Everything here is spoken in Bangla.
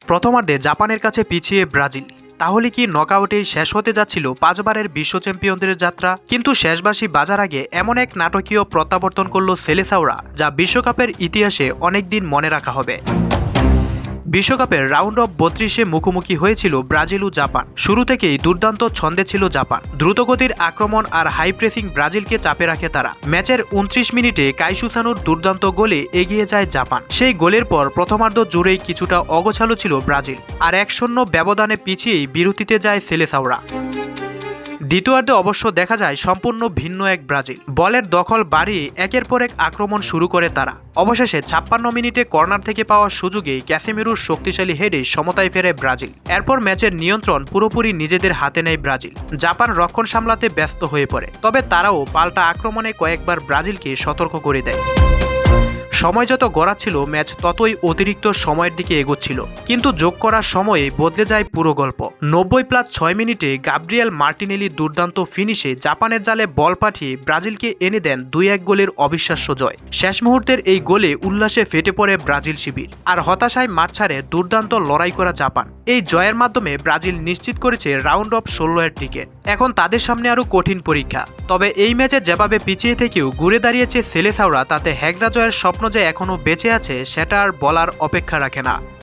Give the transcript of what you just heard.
প্রথমার্ধে জাপানের কাছে পিছিয়ে ব্রাজিল। তাহলে কি নকআউটেই শেষ হতে যাচ্ছিল 5 বারের বিশ্ব চ্যাম্পিয়নদের যাত্রা? কিন্তু শেষবাসী বাজার আগে এমন এক নাটকীয় প্রত্যাবর্তন করল সেলেসাওরা, যা বিশ্বকাপের ইতিহাসে অনেকদিন মনে রাখা হবে। বিশ্বকাপের রাউন্ড অফ 32-এ মুখোমুখি হয়েছিল ব্রাজিল ও জাপান। শুরু থেকেই দুর্দান্ত ছন্দে ছিল জাপান। দ্রুতগতির আক্রমণ আর হাই প্রেসিং ব্রাজিলকে চাপে রাখে তারা। ম্যাচের 29 মিনিটে কাইসুসানুর দুর্দান্ত গোলে এগিয়ে যায় জাপান। সেই গোলের পর প্রথমার্ধ জুড়েই কিছুটা অগোছালো ছিল ব্রাজিল, আর 1-0 ব্যবধানে পিছিয়েই বিরতিতে যায় সেলেসাওরা। দ্বিতীয়ার্ধে অবশ্য দেখা যায় সম্পূর্ণ ভিন্ন এক ব্রাজিল। বলের দখল বাড়িয়ে একের পর এক আক্রমণ শুরু করে তারা। অবশেষে 56 মিনিটে কর্নার থেকে পাওয়া সুযোগে ক্যাসেমিরোর শক্তিশালী হেডে সমতায় ফেরে ব্রাজিল। এরপর ম্যাচের নিয়ন্ত্রণ পুরোপুরি নিজেদের হাতে নেয় ব্রাজিল। জাপান রক্ষণ সামলাতে ব্যস্ত হয়ে পড়ে, তবে তারাও পাল্টা আক্রমণে কয়েকবার ব্রাজিলকে সতর্ক করে দেয়। সময় যত গড়াচ্ছিল, ম্যাচ ততই অতিরিক্ত সময়ের দিকে এগোচ্ছিল। কিন্তু যোগ করার সময়ে বদলে যায় পুরো গল্প। 90+6 মিনিটে গাব্রিয়েল মার্টিনেলি দুর্দান্ত ফিনিশে জাপানের জালে বল পাঠিয়ে ব্রাজিলকে এনে দেন 2-1 গোলের অবিশ্বাস্য জয়। শেষ মুহূর্তের এই গোলে উল্লাসে ফেটে পড়ে ব্রাজিল শিবির, আর হতাশায় মাঠ ছাড়ে দুর্দান্ত লড়াই করা জাপান। এই জয়ের মাধ্যমে ব্রাজিল নিশ্চিত করেছে রাউন্ড অফ 16-এর টিকিট। এখন তাদের সামনে আরও কঠিন পরীক্ষা। তবে এই ম্যাচে যেভাবে পিছিয়ে থেকেও ঘুরে দাঁড়িয়েছে সেলেসাওরা, তাতে হেক্সা জয়ের স্বপ্ন যে এখনও বেঁচে আছে সেটা আর বলার অপেক্ষা রাখে না।